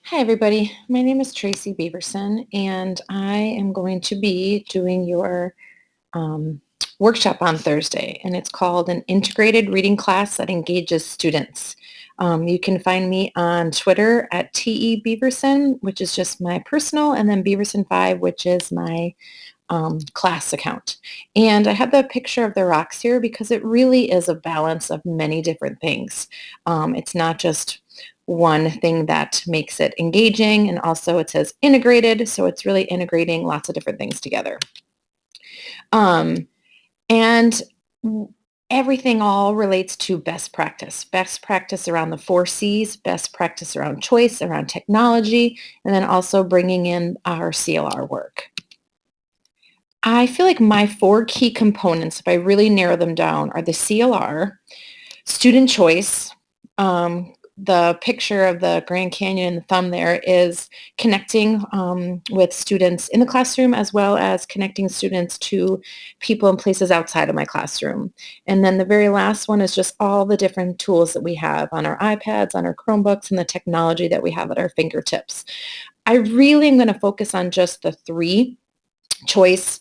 Hi, everybody. My name is Tracy Beaverson, and I am going to be doing your um, workshop on Thursday, and it's called an integrated reading class that engages students. You can find me on Twitter at TE which is just my personal, and then Beaverson5, which is my class account. And I have the picture of the rocks here because it really is a balance of many different things. It's not just one thing that makes it engaging, and also it says integrated, so it's really integrating lots of different things together. And everything all relates to best practice around the 4 C's, best practice around choice, around technology, and then also bringing in our CLR work. I feel like my 4 key components, if I really narrow them down, are the CLR, student choice. The picture of the Grand Canyon and the thumb there is connecting with students in the classroom, as well as connecting students to people and places outside of my classroom. And then the very last one is just all the different tools that we have on our iPads, on our Chromebooks, and the technology that we have at our fingertips. I really am going to focus on just the 3: choice,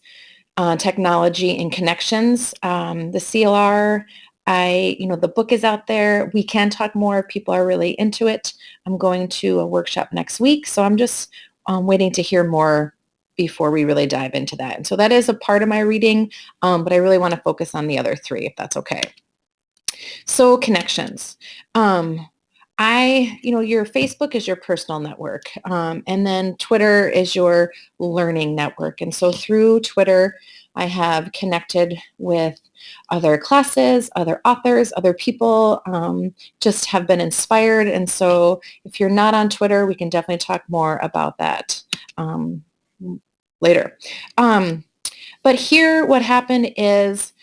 technology, and connections. The CLR, the book is out there. We can talk more if people are really into it. I'm going to a workshop next week, so I'm just waiting to hear more before we really dive into that. And so that is a part of my reading, but I really want to focus on the other 3, if that's okay. So connections. Your Facebook is your personal network, and then Twitter is your learning network. And so through Twitter, I have connected with other classes, other authors, other people, just have been inspired. And so if you're not on Twitter, we can definitely talk more about that later. But here, what happened is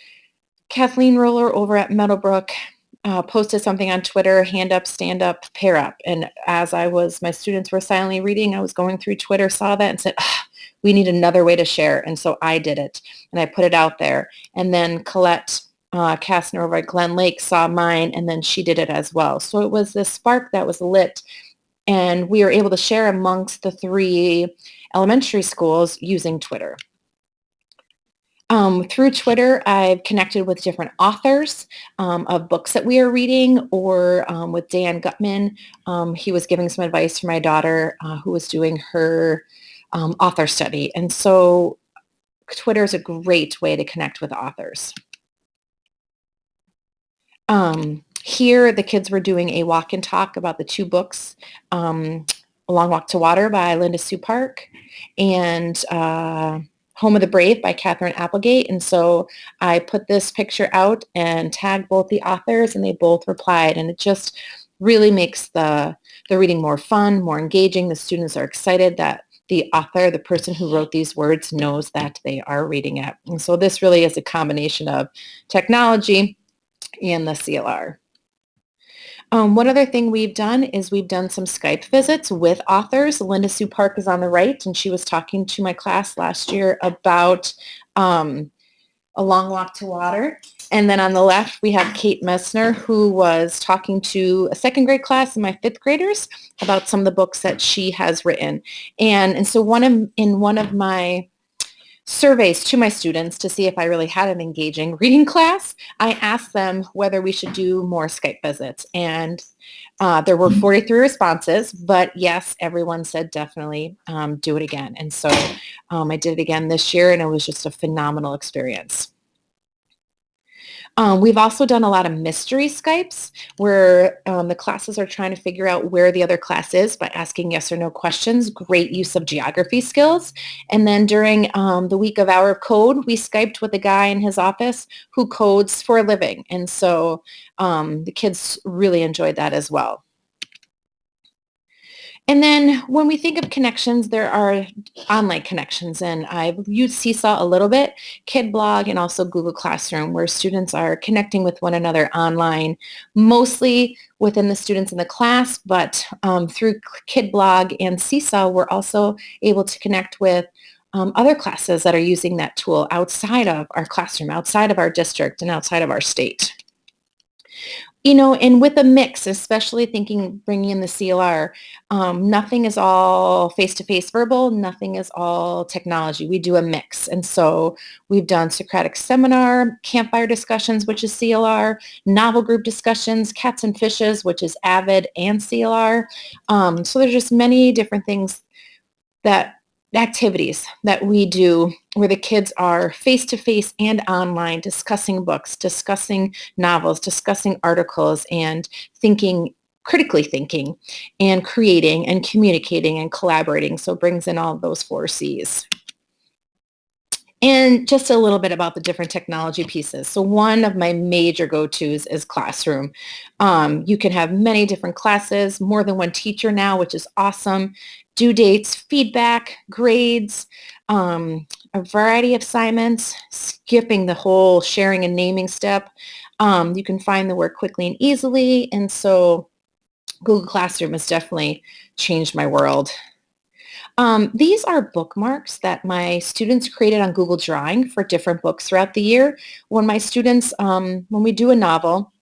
Kathleen Roller over at Meadowbrook posted something on Twitter: hand up, stand up, pair up. And as my students were silently reading, I was going through Twitter, saw that and said, we need another way to share. And so I did it, and I put it out there. And then Colette Kastner over at Glen Lake saw mine, and then she did it as well. So it was this spark that was lit, and we were able to share amongst the 3 elementary schools using Twitter. Through Twitter, I've connected with different authors of books that we are reading, or with Dan Gutman. He was giving some advice for my daughter who was doing her author study. And so Twitter is a great way to connect with authors. Here, the kids were doing a walk and talk about the 2 books, A Long Walk to Water by Linda Sue Park, and Home of the Brave by Catherine Applegate. And so I put this picture out and tagged both the authors, and they both replied. And it just really makes the reading more fun, more engaging. The students are excited that the author, the person who wrote these words, knows that they are reading it. And so this really is a combination of technology and the CLR. One other thing we've done is we've done some Skype visits with authors. Linda Sue Park is on the right, and she was talking to my class last year about A Long Walk to Water. And then on the left, we have Kate Messner, who was talking to a 2nd grade class and my 5th graders about some of the books that she has written. And so in one of my surveys to my students to see if I really had an engaging reading class, I asked them whether we should do more Skype visits. And there were 43 responses, but yes, everyone said definitely do it again. And so I did it again this year, and it was just a phenomenal experience. We've also done a lot of mystery Skypes where the classes are trying to figure out where the other class is by asking yes or no questions. Great use of geography skills. And then during the week of Hour of Code, we Skyped with a guy in his office who codes for a living. And so the kids really enjoyed that as well. And then when we think of connections, there are online connections, and I've used Seesaw a little bit, KidBlog, and also Google Classroom, where students are connecting with one another online, mostly within the students in the class, but through KidBlog and Seesaw, we're also able to connect with other classes that are using that tool outside of our classroom, outside of our district, and outside of our state. And with a mix, especially thinking bringing in the CLR, nothing is all face-to-face verbal, nothing is all technology. We do a mix. And so we've done Socratic seminar, campfire discussions, which is CLR, novel group discussions, cats and fishes, which is Avid and CLR. So there's just many different things that activities that we do where the kids are face-to-face and online discussing books, discussing novels, discussing articles, and critically thinking, and creating and communicating and collaborating. So it brings in all of those 4 C's. And just a little bit about the different technology pieces. So one of my major go-tos is Classroom. You can have many different classes, more than one teacher now, which is awesome. Due dates, feedback, grades, a variety of assignments, skipping the whole sharing and naming step. You can find the work quickly and easily. And so Google Classroom has definitely changed my world. These are bookmarks that my students created on Google Drawing for different books throughout the year. When my students, when we do a novel,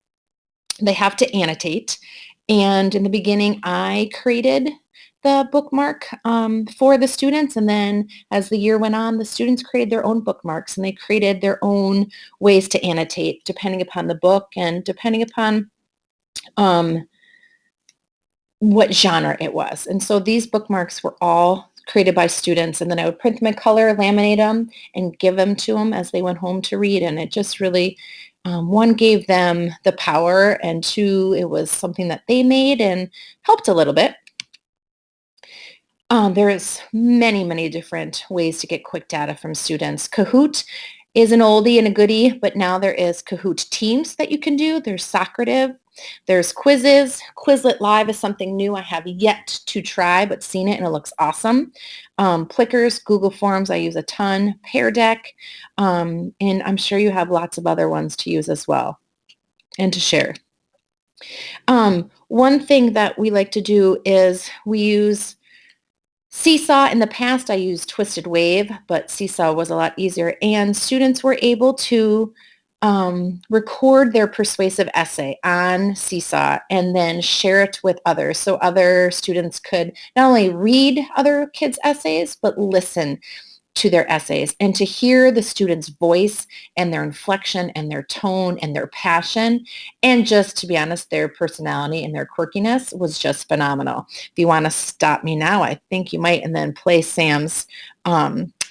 they have to annotate. And in the beginning, I created the bookmark for the students. And then as the year went on, the students created their own bookmarks and they created their own ways to annotate depending upon the book and depending upon what genre it was. And so these bookmarks were all created by students, and then I would print them in color, laminate them, and give them to them as they went home to read. And it just really, one, gave them the power, and two, it was something that they made and helped a little bit. There is many, many different ways to get quick data from students. Kahoot is an oldie and a goodie, but now there is Kahoot Teams that you can do. There's Socrative. There's quizzes. Quizlet Live is something new I have yet to try, but seen it and it looks awesome. Plickers, Google Forms, I use a ton. Pear Deck, and I'm sure you have lots of other ones to use as well and to share. One thing that we like to do is we use Seesaw. In the past, I used Twisted Wave, but Seesaw was a lot easier. And students were able to record their persuasive essay on Seesaw and then share it with others. So other students could not only read other kids' essays, but listen to their essays and to hear the student's voice and their inflection and their tone and their passion. And just to be honest, their personality and their quirkiness was just phenomenal. If you want to stop me now, I think you might, and then play Sam's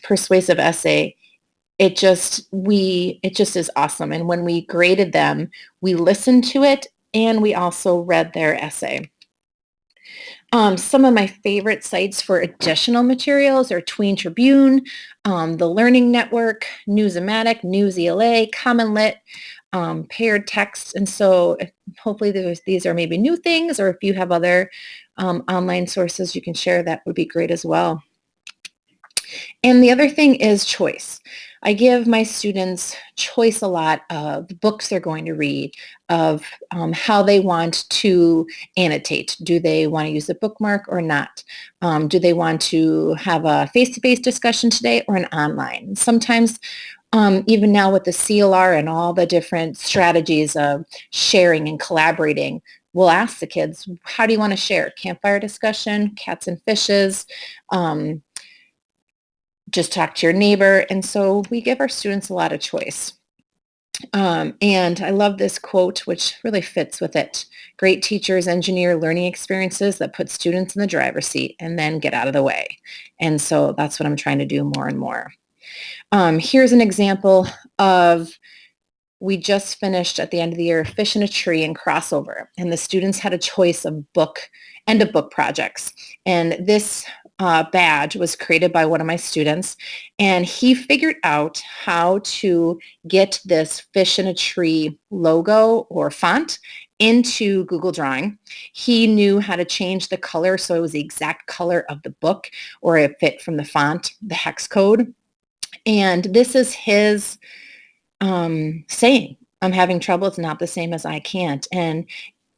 persuasive essay. It just is awesome. And when we graded them, we listened to it and we also read their essay. Some of my favorite sites for additional materials are Tween Tribune, the Learning Network, Newsomatic, News ELA, Common Lit, Paired Text. And so hopefully these are maybe new things, or if you have other online sources you can share, that would be great as well. And the other thing is choice. I give my students choice a lot of the books they're going to read, of how they want to annotate. Do they want to use a bookmark or not? Do they want to have a face-to-face discussion today or an online? Sometimes even now with the CLR and all the different strategies of sharing and collaborating, we'll ask the kids, how do you want to share? Campfire discussion, cats and fishes, just talk to your neighbor. And so we give our students a lot of choice. And I love this quote, which really fits with it. Great teachers engineer learning experiences that put students in the driver's seat and then get out of the way. And so that's what I'm trying to do more and more. Here's an example of, we just finished at the end of the year Fish in a Tree and Crossover, and the students had a choice of end of book projects. And this badge was created by one of my students, and he figured out how to get this Fish in a Tree logo or font into Google Drawing. He knew how to change the color so it was the exact color of the book, or it fit from the font, the hex code. And this is his saying, I'm having trouble, it's not the same as I can't. And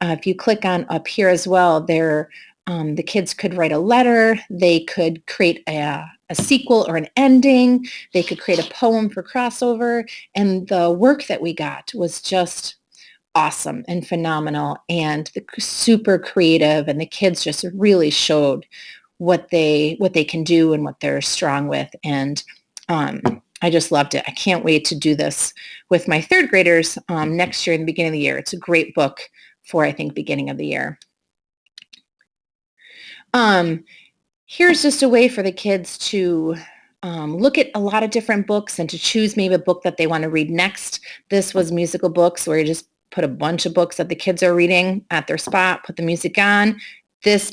if you click on up here as well, the kids could write a letter, they could create a sequel or an ending, they could create a poem for crossover, and the work that we got was just awesome and phenomenal and super creative, and the kids just really showed what they can do and what they're strong with. And I just loved it. I can't wait to do this with my third graders next year in the beginning of the year. It's a great book for, I think, beginning of the year. Um, Here's just a way for the kids to look at a lot of different books and to choose maybe a book that they want to read next. This was musical books where you just put a bunch of books that the kids are reading at their spot, put the music on. This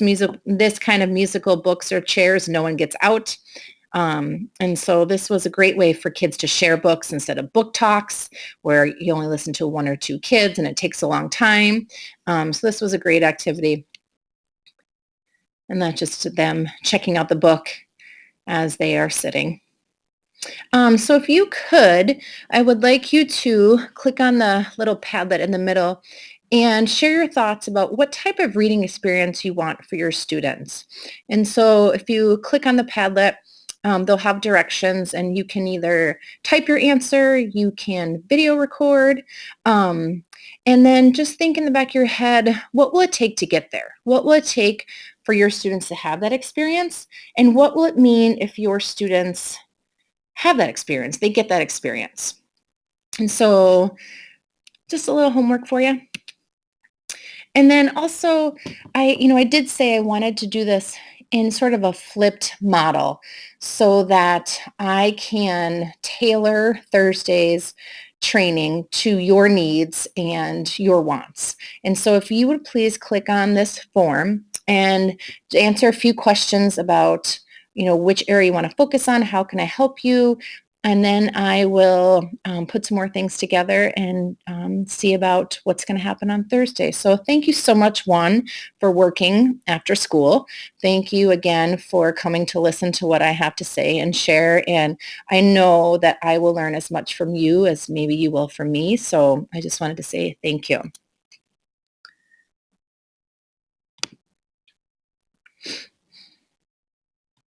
kind of musical books or chairs, no one gets out. And so this was a great way for kids to share books instead of book talks where you only listen to one or two kids and it takes a long time. So this was a great activity. And that's just them checking out the book as they are sitting. So if you could, I would like you to click on the little Padlet in the middle and share your thoughts about what type of reading experience you want for your students. And so if you click on the Padlet, they'll have directions and you can either type your answer, you can video record, and then just think in the back of your head, what will it take to get there? What will it take for your students to have that experience? And what will it mean if your students have that experience, they get that experience? And so just a little homework for you. And then also, I did say I wanted to do this in sort of a flipped model so that I can tailor Thursday's training to your needs and your wants. And so if you would please click on this form and answer a few questions about, which area you want to focus on, how can I help you? And then I will put some more things together and see about what's going to happen on Thursday. So thank you so much, Juan, for working after school. Thank you again for coming to listen to what I have to say and share. And I know that I will learn as much from you as maybe you will from me. So I just wanted to say thank you.